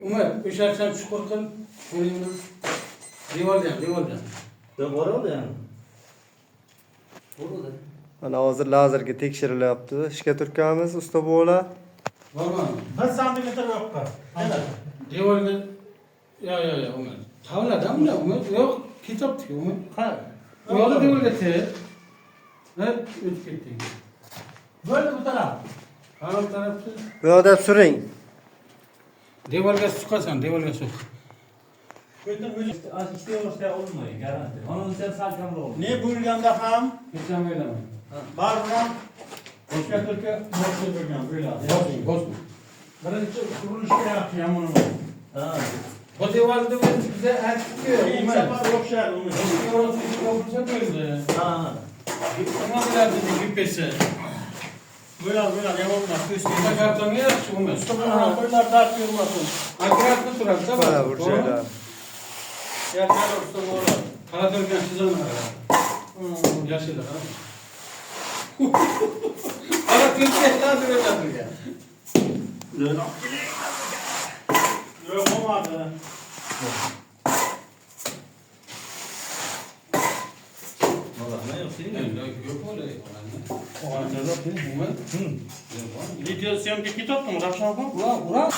Umar, üşersen çukur kıl. Önümü. Rivalcan. Doğru oldu yani. Olur da. Ana hozir lazerga tekshirilyapti. Ishga turganmiz usta bola. Var mı? 1 santimetre yok da. Rivalga. Ya Umar. Tavladan mı Umar? Yok. Kitap diyor Umar. Ha. Yolu rivalga te. Hep üç gitti. Böyle bu taraf. Hangi tarafı? Bu yoqda suring. Rivalga sukasan, rivalga su. Kötü böyle. İşte olmuyor garanti. Onun sen salçamlı olur. Ne buyurganda ham? Geçen böyle mi? Barram. Başka Türkiye borçlu buyurgan böyle. Bozma. Birinci kuruluş yapacağım onu. Ha. O rivalga bize erkek İyi Umar. yapar yok şey onu. Eski orası için olursa böyle. Ha. Ama biraz dedi güppesi. Böyle yapamaz. İşte kartonu yapşı Umar. Sonra koylar dert yormasın. Akıratlı turarsa bak. Mana burchaylar. Yer olsa olur. Kara dörgen çizen var. Yaşıyla ha. Ara Türkiye lazım öyle ya. Yok olmadı. Vallahi ne yok senin mi? Yok öyle. O an cevap değil mi? Umar. Video siyam bir kitap mı? Rakşam mı? Ulan.